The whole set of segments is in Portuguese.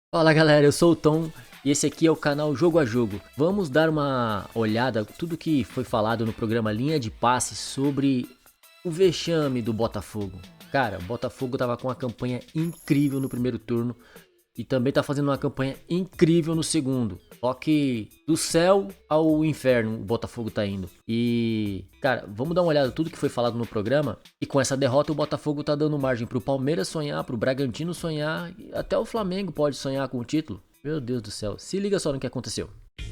Fala galera, eu sou o Tom e esse aqui é o canal Jogo a Jogo. Vamos dar uma olhada tudo que foi falado no programa Linha de Passe sobre o vexame do Botafogo. Cara, o Botafogo tava com uma campanha incrível no primeiro turno e também tá fazendo uma campanha incrível no segundo. Só que do céu ao inferno o Botafogo tá indo. E, cara, vamos dar uma olhada tudo que foi falado no programa. E com essa derrota o Botafogo tá dando margem pro Palmeiras sonhar, pro Bragantino sonhar, e até o Flamengo pode sonhar com o título. Meu Deus do céu, se liga só no que aconteceu.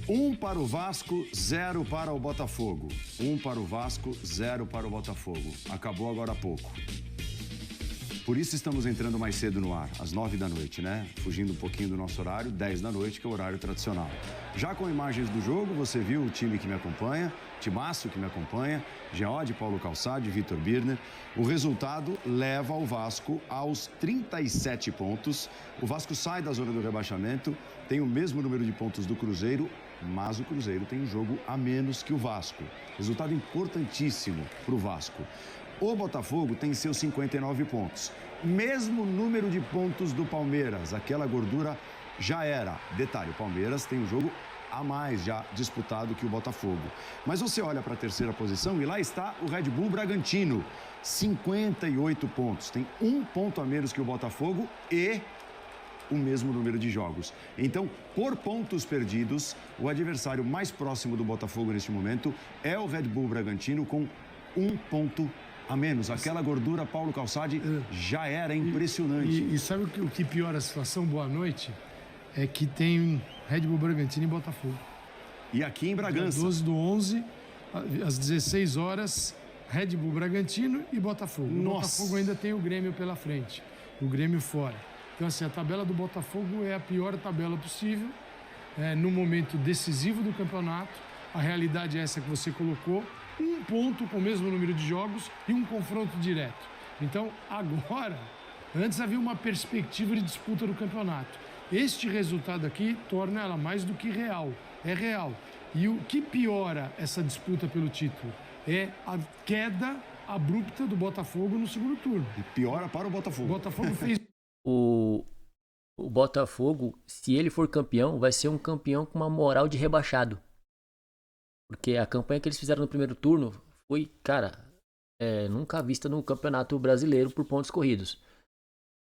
1 para o Vasco, 0 para o Botafogo. 1 para o Vasco, 0 para o Botafogo. Acabou agora há pouco. Por isso estamos entrando mais cedo no ar, às 9 da noite, né? Fugindo um pouquinho do nosso horário, 10 da noite, que é o horário tradicional. Já com imagens do jogo, você viu o time que me acompanha, timaço que me acompanha, Geode, Paulo Calçade, Vitor Birner. O resultado leva o Vasco aos 37 pontos. O Vasco sai da zona do rebaixamento, tem o mesmo número de pontos do Cruzeiro, mas o Cruzeiro tem um jogo a menos que o Vasco. Resultado importantíssimo para o Vasco. O Botafogo tem seus 59 pontos. Mesmo número de pontos do Palmeiras. Aquela gordura já era. Detalhe, o Palmeiras tem um jogo a mais já disputado que o Botafogo. Mas você olha para a terceira posição e lá está o Red Bull Bragantino. 58 pontos. Tem um ponto a menos que o Botafogo e o mesmo número de jogos. Então, por pontos perdidos, o adversário mais próximo do Botafogo neste momento é o Red Bull Bragantino com um ponto a menos. Aquela gordura, Paulo Calçade, já era impressionante. E sabe o que piora a situação? Boa noite. É que tem Red Bull Bragantino e Botafogo. E aqui em Bragança. Dia 12 do 11, às 16 horas, Red Bull Bragantino e Botafogo. Nossa. O Botafogo ainda tem o Grêmio pela frente. O Grêmio fora. Então, assim, a tabela do Botafogo é a pior tabela possível. No momento decisivo do campeonato. A realidade é essa que você colocou. Um ponto com o mesmo número de jogos e um confronto direto. Então, agora, antes havia uma perspectiva de disputa do campeonato. Este resultado aqui torna ela mais do que real. É real. E o que piora essa disputa pelo título é a queda abrupta do Botafogo no segundo turno. E piora para o Botafogo. O Botafogo fez... O Botafogo, se ele for campeão, vai ser um campeão com uma moral de rebaixado. Porque a campanha que eles fizeram no primeiro turno foi, cara, nunca vista no Campeonato Brasileiro por pontos corridos.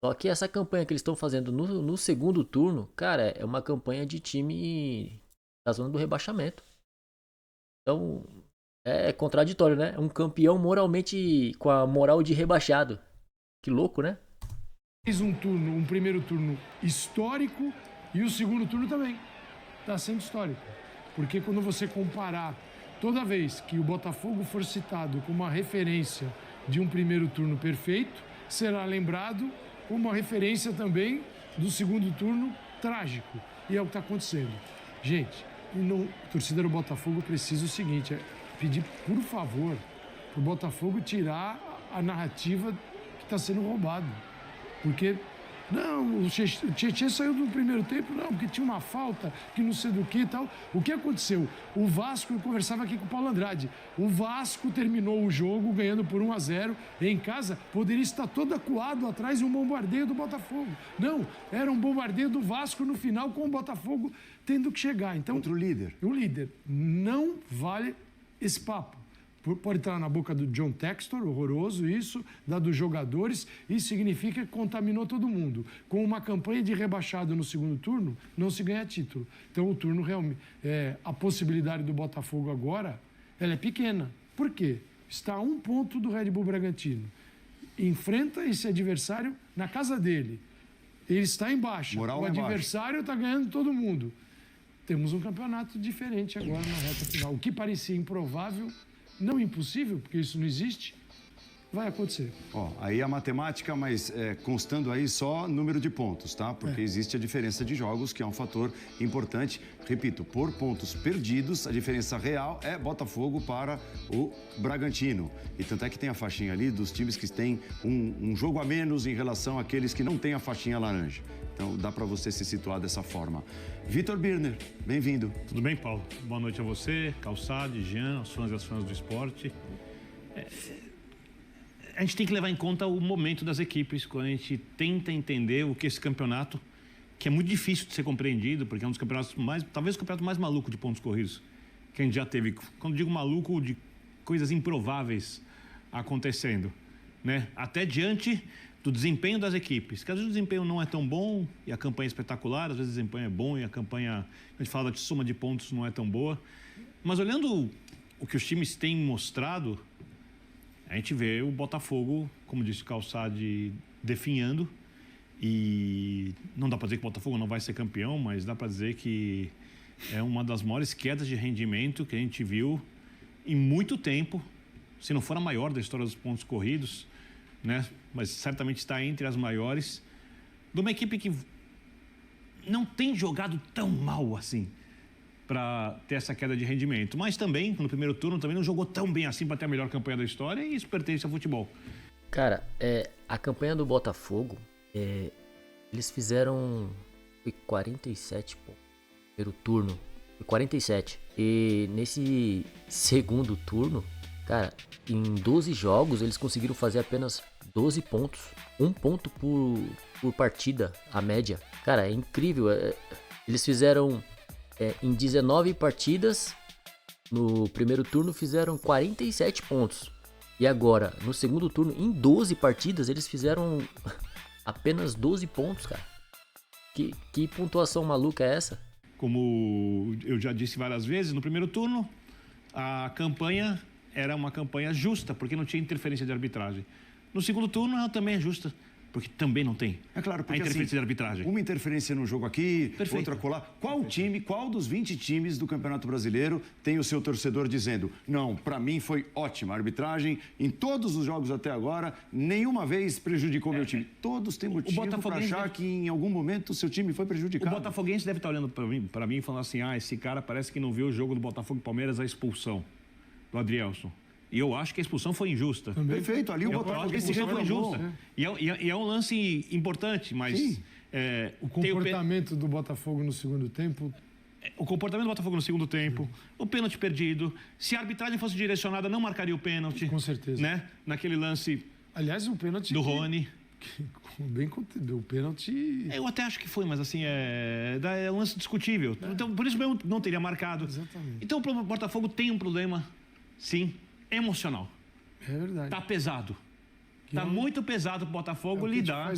Só que essa campanha que eles estão fazendo no segundo turno, cara, é uma campanha de time da zona do rebaixamento. Então, é contraditório, né? É um campeão moralmente com a moral de rebaixado. Que louco, né? Fez um primeiro turno histórico e o segundo turno também. Está sendo histórico. Porque quando você comparar, toda vez que o Botafogo for citado como uma referência de um primeiro turno perfeito, será lembrado como uma referência também do segundo turno trágico. E é o que está acontecendo. Gente, a torcida do Botafogo precisa o seguinte, pedir, por favor, para o Botafogo tirar a narrativa que está sendo roubado. Porque... Não, o Tietchan saiu do primeiro tempo, não, porque tinha uma falta, que não sei do que e tal. O que aconteceu? O Vasco, eu conversava aqui com o Paulo Andrade, o Vasco terminou o jogo ganhando por 1-0 em casa, poderia estar todo acuado atrás de um bombardeio do Botafogo. Não, era um bombardeio do Vasco no final com o Botafogo tendo que chegar. Então, Contra o líder. O líder. Não vale esse papo. Pode estar na boca do John Textor, horroroso isso, da dos jogadores, isso significa que contaminou todo mundo. Com uma campanha de rebaixado no segundo turno, não se ganha título. Então o turno realmente, a possibilidade do Botafogo agora, ela é pequena. Por quê? Está a um ponto do Red Bull Bragantino. Enfrenta esse adversário na casa dele. Ele está embaixo. O adversário está ganhando todo mundo. Temos um campeonato diferente agora na reta final. O que parecia improvável, não impossível, porque isso não existe, vai acontecer. Aí a matemática, mas constando aí só número de pontos, tá? Porque existe a diferença de jogos, que é um fator importante. Repito, por pontos perdidos, a diferença real é Botafogo para o Bragantino. E tanto é que tem a faixinha ali dos times que têm um jogo a menos em relação àqueles que não têm a faixinha laranja. Então dá para você se situar dessa forma. Vitor Birner, bem-vindo. Tudo bem, Paulo? Boa noite a você, Calçade, Jean, aos fãs e às fãs do esporte. A gente tem que levar em conta o momento das equipes quando a gente tenta entender o que esse campeonato que é muito difícil de ser compreendido, porque é um dos campeonatos talvez o campeonato mais maluco de pontos corridos que a gente já teve. Quando digo maluco, de coisas improváveis acontecendo, né? Até diante do desempenho das equipes, que às vezes o desempenho não é tão bom e a campanha é espetacular, às vezes o desempenho é bom e a campanha, a gente fala de soma de pontos, não é tão boa. Mas olhando o que os times têm mostrado, a gente vê o Botafogo, como disse o Calçade, definhando. E não dá para dizer que o Botafogo não vai ser campeão, mas dá para dizer que é uma das maiores quedas de rendimento que a gente viu em muito tempo, se não for a maior da história dos pontos corridos, né? Mas certamente está entre as maiores, de uma equipe que não tem jogado tão mal assim para ter essa queda de rendimento. Mas também, no primeiro turno, também não jogou tão bem assim para ter a melhor campanha da história, e isso pertence ao futebol. Cara, a campanha do Botafogo, eles fizeram 47 pontos no primeiro turno, foi 47. E nesse segundo turno, cara, em 12 jogos eles conseguiram fazer apenas 12 pontos, 1 ponto por partida, a média. Cara, é incrível. Eles fizeram em 19 partidas no primeiro turno, fizeram 47 pontos. E agora, no segundo turno, em 12 partidas, eles fizeram apenas 12 pontos, cara. Que pontuação maluca é essa? Como eu já disse várias vezes, no primeiro turno, a campanha era uma campanha justa, porque não tinha interferência de arbitragem. No segundo turno, ela também é justa, porque também não tem É claro, porque a interferência assim, de arbitragem. Uma interferência no jogo aqui, Perfeito. outra colar. Qual dos 20 times do Campeonato Brasileiro tem o seu torcedor dizendo: não, para mim foi ótima a arbitragem, em todos os jogos até agora, nenhuma vez prejudicou meu time. Todos têm motivo para achar que em algum momento o seu time foi prejudicado. O botafoguense deve estar olhando para mim e falando assim: esse cara parece que não viu o jogo do Botafogo e Palmeiras, a expulsão do Adrielson. E eu acho que a expulsão foi injusta. Perfeito, ali o Eu Botafogo... acho que a expulsão foi injusta. E é um lance importante, mas... O comportamento do Botafogo no segundo tempo... O comportamento do Botafogo no segundo tempo, o pênalti perdido. Se a arbitragem fosse direcionada, não marcaria o pênalti. Com certeza. Né? Naquele lance... Aliás, um pênalti... Do Rony. Bem contido. O pênalti... Eu até acho que foi, mas assim, é um lance discutível. Então, por isso mesmo não teria marcado. Exatamente. Então, o Botafogo tem um problema, sim, emocional. É verdade. Tá pesado. Tá muito pesado pro Botafogo lidar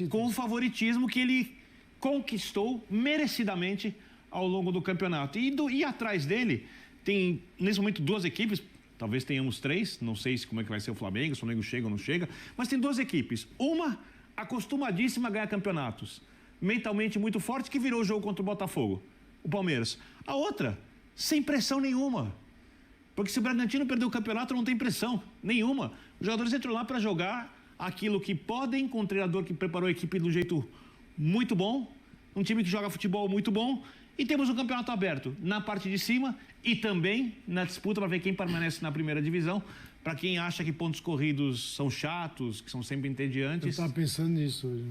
com o favoritismo que ele conquistou merecidamente ao longo do campeonato. E atrás dele tem, nesse momento, 2 equipes, talvez tenhamos 3, não sei como é que vai ser o Flamengo, se o Flamengo chega ou não chega, mas tem 2 equipes. Uma acostumadíssima a ganhar campeonatos, mentalmente muito forte, que virou o jogo contra o Botafogo, o Palmeiras. A outra, sem pressão nenhuma. Porque se o Bragantino perder o campeonato, não tem pressão nenhuma. Os jogadores entram lá para jogar aquilo que podem, com um treinador que preparou a equipe de um jeito muito bom, um time que joga futebol muito bom, e temos um campeonato aberto na parte de cima e também na disputa para ver quem permanece na primeira divisão. Para quem acha que pontos corridos são chatos, que são sempre entediantes... Eu estava pensando nisso hoje.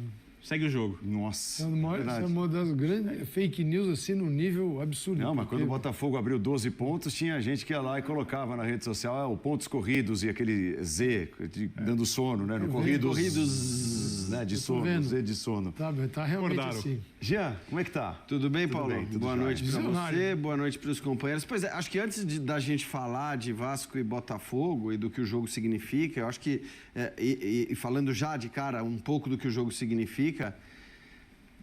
Segue o jogo. Nossa, essa é uma das grandes fake news, assim, no nível absurdo. Não, mas quando o Botafogo abriu 12 pontos, tinha gente que ia lá e colocava na rede social o pontos corridos e aquele Z, dando sono, né? No corridos, né? De sono, Z de sono. Tá realmente assim. Jean, como é que tá? Tudo bem, Paulo? Boa noite para Visionário. você, boa noite para os companheiros. Pois é, acho que antes da gente falar de Vasco e Botafogo e do que o jogo significa, eu acho que, falando já de cara um pouco do que o jogo significa,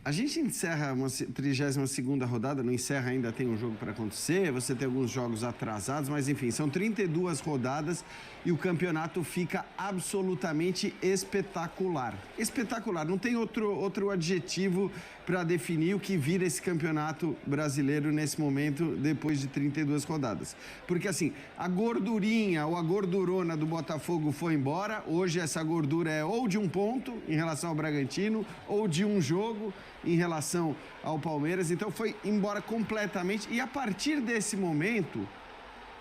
a gente encerra uma 32ª rodada, não encerra ainda, tem um jogo para acontecer, você tem alguns jogos atrasados, mas enfim, são 32 rodadas e o campeonato fica absolutamente espetacular. Espetacular, não tem outro adjetivo para definir o que vira esse campeonato brasileiro nesse momento, depois de 32 rodadas. Porque assim, a gordurinha ou a gordurona do Botafogo foi embora, hoje essa gordura é ou de um ponto em relação ao Bragantino, ou de um jogo em relação ao Palmeiras, então foi embora completamente, e a partir desse momento,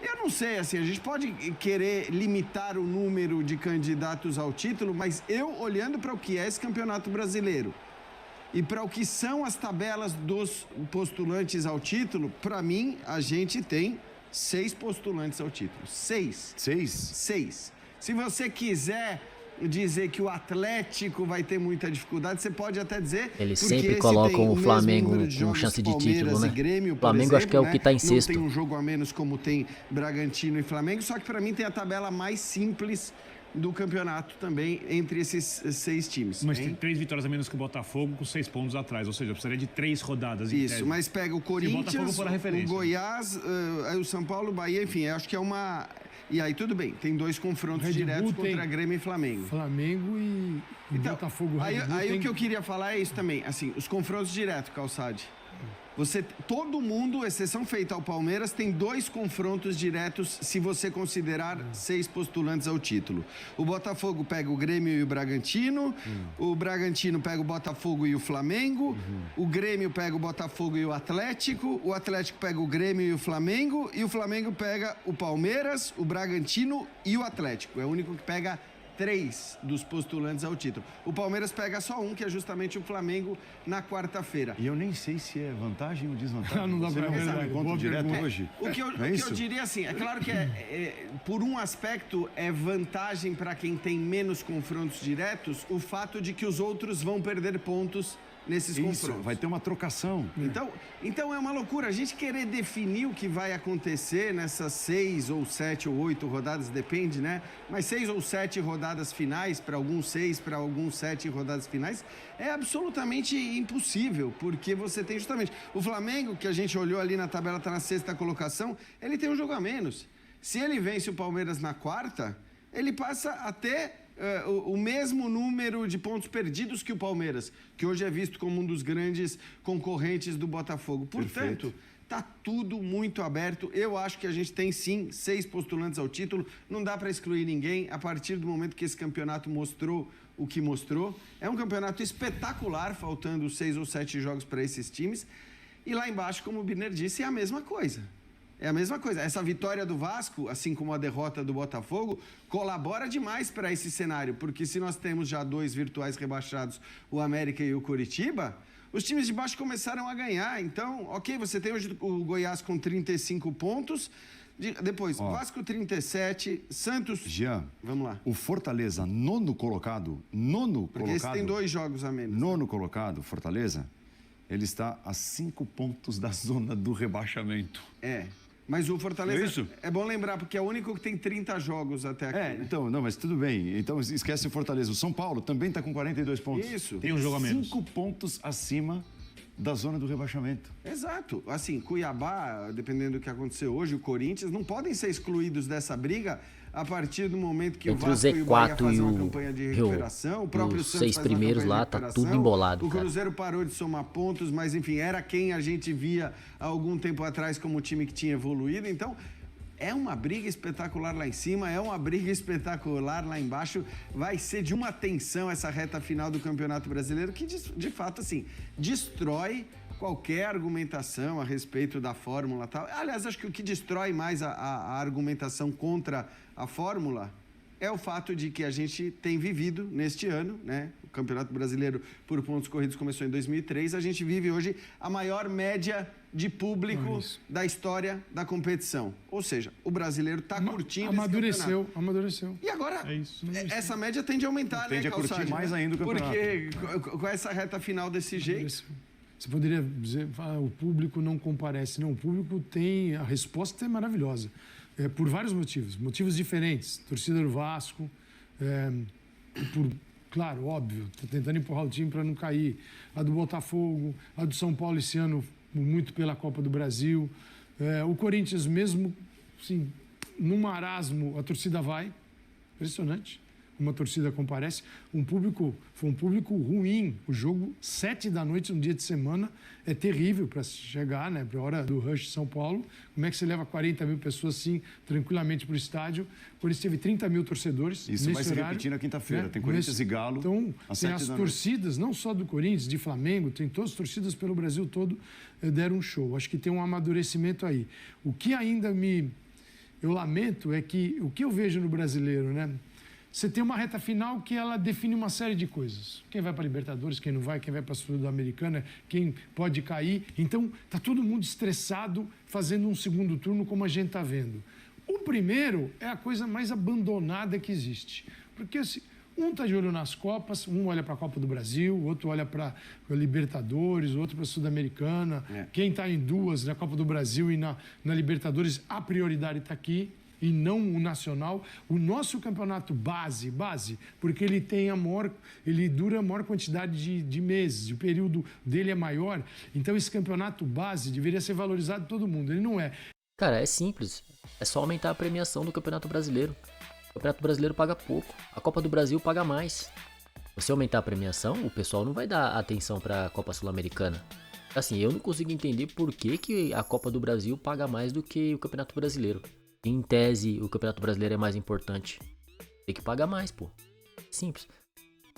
eu não sei, assim, a gente pode querer limitar o número de candidatos ao título, mas eu, olhando para o que é esse campeonato brasileiro e para o que são as tabelas dos postulantes ao título, para mim, a gente tem 6 postulantes ao título. 6. 6? 6. Se você quiser dizer que o Atlético vai ter muita dificuldade, você pode até dizer... Eles sempre colocam o Flamengo com chance de título, né? Grêmio, o Flamengo exemplo, acho que é o que está em sexto. Não tem um jogo a menos como tem Bragantino e Flamengo, só que para mim tem a tabela mais simples do campeonato também entre esses 6 times. Mas tem 3 vitórias a menos que o Botafogo com 6 pontos atrás, ou seja, precisaria de 3 rodadas. Isso, mas pega o Corinthians, o Goiás, o São Paulo, o Bahia, enfim, acho que é uma... E aí tudo bem, tem 2 confrontos diretos contra Grêmio e Flamengo. Flamengo e então, Botafogo. Aí o que eu queria falar é isso também, assim, os confrontos diretos, Calçade. Todo mundo, exceção feita ao Palmeiras, tem 2 confrontos diretos se você considerar 6 postulantes ao título. O Botafogo pega o Grêmio e o Bragantino, o Bragantino pega o Botafogo e o Flamengo, o Grêmio pega o Botafogo e o Atlético pega o Grêmio e o Flamengo pega o Palmeiras, o Bragantino e o Atlético. É o único que pega 3 dos postulantes ao título. O Palmeiras pega só um, que é justamente o Flamengo, na quarta-feira. E eu nem sei se é vantagem ou desvantagem. Não dá pra ver. Encontro direto hoje. O que eu diria assim, é claro que por um aspecto é vantagem para quem tem menos confrontos diretos o fato de que os outros vão perder pontos nesses confrontos. Vai ter uma trocação. Então é uma loucura. A gente querer definir o que vai acontecer nessas 6 ou 7 ou 8 rodadas, depende, né? Mas 6 ou 7 rodadas finais, para alguns 6, para alguns 7 rodadas finais, é absolutamente impossível, porque você tem justamente... O Flamengo, que a gente olhou ali na tabela, está na 6ª colocação, ele tem um jogo a menos. Se ele vence o Palmeiras na 4ª, ele passa até... o mesmo número de pontos perdidos que o Palmeiras, que hoje é visto como um dos grandes concorrentes do Botafogo. Portanto, está tudo muito aberto. Eu acho que a gente tem, sim, 6 postulantes ao título. Não dá para excluir ninguém a partir do momento que esse campeonato mostrou o que mostrou. É um campeonato espetacular, faltando 6 ou 7 jogos para esses times. E lá embaixo, como o Birner disse, é a mesma coisa. É a mesma coisa. Essa vitória do Vasco, assim como a derrota do Botafogo, colabora demais para esse cenário, porque se nós temos já 2 virtuais rebaixados, o América e o Coritiba, os times de baixo começaram a ganhar. Então, ok, você tem hoje o Goiás com 35 pontos, depois Vasco 37, Santos... Jean, vamos lá. O Fortaleza, 9º colocado, porque esse tem 2 jogos a menos. 9º colocado, Fortaleza, ele está a 5 pontos da zona do rebaixamento. Mas o Fortaleza é bom lembrar, porque é o único que tem 30 jogos até aqui. Né? Então, não, mas tudo bem. Então, esquece o Fortaleza. O São Paulo também está com 42 pontos. Isso. Tem um jogo a menos. 5 pontos acima da zona do rebaixamento. Exato. Assim, Cuiabá, dependendo do que aconteceu hoje, o Corinthians, não podem ser excluídos dessa briga a partir do momento que entre o Vasco e o Bahia fazem uma campanha de recuperação, o próprio os Santos 6 faz primeiros lá, tá tudo embolado. O Cruzeiro parou de somar pontos, mas enfim, era quem a gente via há algum tempo atrás como o time que tinha evoluído. Então, é uma briga espetacular lá em cima, é uma briga espetacular lá embaixo. Vai ser de uma tensão essa reta final do Campeonato Brasileiro que, de fato, assim, destrói qualquer argumentação a respeito da fórmula e tal. Aliás, acho que o que destrói mais a argumentação contra a fórmula é o fato de que a gente tem vivido neste ano, né? O Campeonato Brasileiro por pontos corridos começou em 2003, a gente vive hoje a maior média de público da história da competição. Ou seja, o brasileiro está curtindo amadureceu. E agora, essa média tende a aumentar, tende a curtir mais ainda o campeonato. Porque com essa reta final desse jeito... Você poderia dizer, o público não comparece. Não, o público tem... A resposta é maravilhosa. Por vários motivos. Motivos diferentes. Torcida do Vasco, claro, óbvio, tá tentando empurrar o time para não cair. A do Botafogo, a do São Paulo esse ano, muito pela Copa do Brasil. O Corinthians, mesmo assim, no marasmo, a torcida vai. Impressionante. Uma torcida comparece. Foi um público ruim. O jogo, 7 da noite, no dia de semana, é terrível para chegar, né? Para a hora do rush de São Paulo. Como é que você leva 40 mil pessoas assim, tranquilamente para o estádio? O Corinthians teve 30 mil torcedores. Isso vai se repetir na quinta-feira. Né? Tem Corinthians e Galo. Então, tem as torcidas, não só do Corinthians, de Flamengo, tem todas as torcidas pelo Brasil todo deram um show. Acho que tem um amadurecimento aí. O que ainda eu lamento é que o que eu vejo no brasileiro, né? Você tem uma reta final que ela define uma série de coisas. Quem vai para a Libertadores, quem não vai, quem vai para a Sul-Americana, quem pode cair. Então, está todo mundo estressado fazendo um segundo turno como a gente está vendo. O primeiro é a coisa mais abandonada que existe. Porque assim, um está de olho nas Copas, um olha para a Copa do Brasil, o outro olha para a Libertadores, o outro para a Sul-Americana. Quem está em duas, na Copa do Brasil e na Libertadores, a prioridade está aqui e não o nacional. O nosso campeonato base, porque ele tem ele dura a maior quantidade de meses, o período dele é maior. Então esse campeonato base deveria ser valorizado todo mundo, ele não é. Cara, é simples, é só aumentar a premiação do Campeonato Brasileiro. O Campeonato Brasileiro paga pouco, a Copa do Brasil paga mais. Se aumentar a premiação, o pessoal não vai dar atenção para a Copa Sul-Americana. Assim, eu não consigo entender por que a Copa do Brasil paga mais do que o Campeonato Brasileiro. Em tese, o Campeonato Brasileiro é mais importante. Tem que pagar mais, pô. Simples.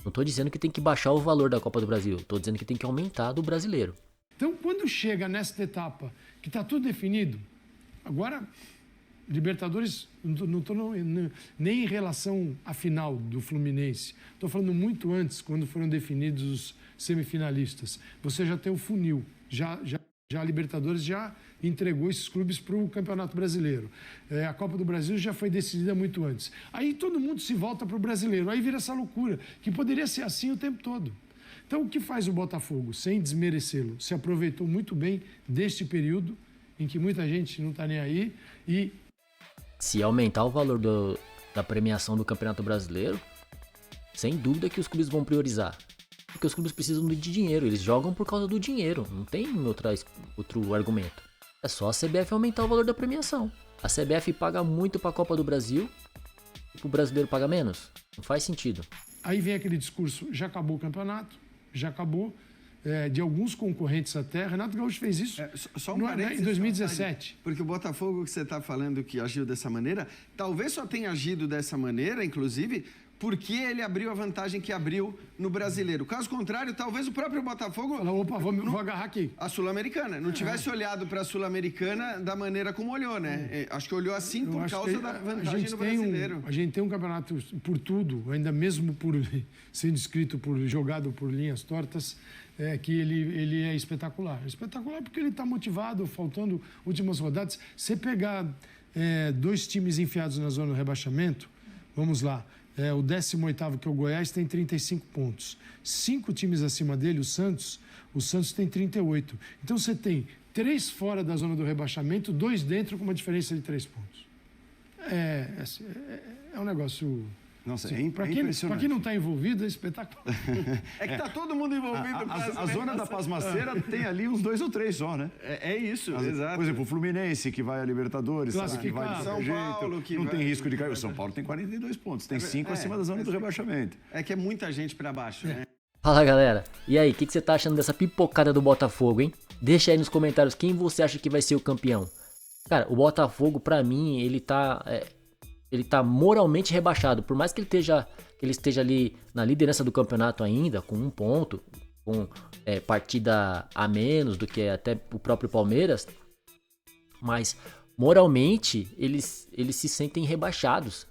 Não tô dizendo que tem que baixar o valor da Copa do Brasil. Tô dizendo que tem que aumentar do brasileiro. Então, quando chega nesta etapa, que tá tudo definido, agora, Libertadores, não tô nem em relação à final do Fluminense. Tô falando muito antes, quando foram definidos os semifinalistas. Você já tem o funil. Já a Libertadores já entregou esses clubes para o Campeonato Brasileiro. A Copa do Brasil já foi decidida muito antes. Aí todo mundo se volta para o brasileiro. Aí vira essa loucura, que poderia ser assim o tempo todo. Então, o que faz o Botafogo, sem desmerecê-lo? Se aproveitou muito bem deste período, em que muita gente não está nem aí. E se aumentar o valor da premiação do Campeonato Brasileiro, sem dúvida que os clubes vão priorizar. Porque os clubes precisam de dinheiro, eles jogam por causa do dinheiro, não tem outro argumento. É só a CBF aumentar o valor da premiação. A CBF paga muito para a Copa do Brasil e o brasileiro paga menos. Não faz sentido. Aí vem aquele discurso, já acabou o campeonato, já acabou, de alguns concorrentes até. Renato Gaúcho fez isso só um em 2017. Porque o Botafogo que você está falando que agiu dessa maneira, talvez só tenha agido dessa maneira, inclusive, porque ele abriu a vantagem que abriu no brasileiro. Caso contrário, talvez o próprio Botafogo... Fala, opa, vou agarrar aqui. A Sul-Americana. Não tivesse olhado para a Sul-Americana da maneira como olhou, né? Acho que olhou assim por causa da vantagem no brasileiro. A gente tem um campeonato por tudo, ainda mesmo por sendo escrito, jogado por linhas tortas, que ele é espetacular. Espetacular porque ele está motivado, faltando últimas rodadas. Você pegar 2 times enfiados na zona do rebaixamento, vamos lá, o 18º, que é o Goiás, tem 35 pontos. 5 times acima dele, o Santos tem 38. Então você tem 3 fora da zona do rebaixamento, 2 dentro, com uma diferença de 3 pontos. É um negócio... Nossa, assim, para quem não está envolvido, é espetacular. É que está todo mundo envolvido. A zona da pasmaceira tem ali uns 2 ou 3 só, né? É isso, exato. Por exemplo, o Fluminense, que vai à Libertadores, que vai de São Paulo, que não tem risco de cair. O São Paulo tem 42 pontos, tem 5 acima da zona do rebaixamento. É que é muita gente para baixo, né? Fala, galera. E aí, o que você tá achando dessa pipocada do Botafogo, hein? Deixa aí nos comentários quem você acha que vai ser o campeão. Cara, o Botafogo, pra mim, ele tá moralmente rebaixado. Por mais que ele esteja ali na liderança do campeonato ainda, com 1 ponto, com partida a menos do que até o próprio Palmeiras, mas moralmente eles se sentem rebaixados.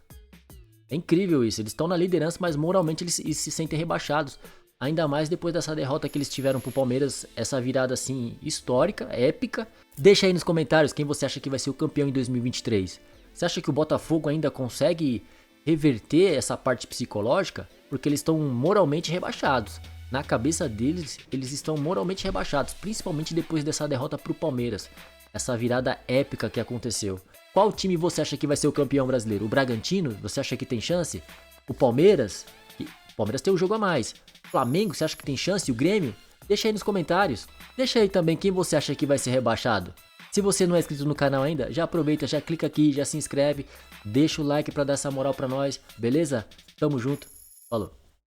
É incrível isso, eles estão na liderança, mas moralmente eles se sentem rebaixados. Ainda mais depois dessa derrota que eles tiveram pro Palmeiras, essa virada assim histórica, épica. Deixa aí nos comentários quem você acha que vai ser o campeão em 2023. Você acha que o Botafogo ainda consegue reverter essa parte psicológica? Porque eles estão moralmente rebaixados. Na cabeça deles, eles estão moralmente rebaixados, principalmente depois dessa derrota pro Palmeiras. Essa virada épica que aconteceu. Qual time você acha que vai ser o campeão brasileiro? O Bragantino? Você acha que tem chance? O Palmeiras? O Palmeiras tem um jogo a mais. O Flamengo, você acha que tem chance? O Grêmio? Deixa aí nos comentários. Deixa aí também quem você acha que vai ser rebaixado. Se você não é inscrito no canal ainda, já aproveita, já clica aqui, já se inscreve, deixa o like pra dar essa moral pra nós, beleza? Tamo junto, falou!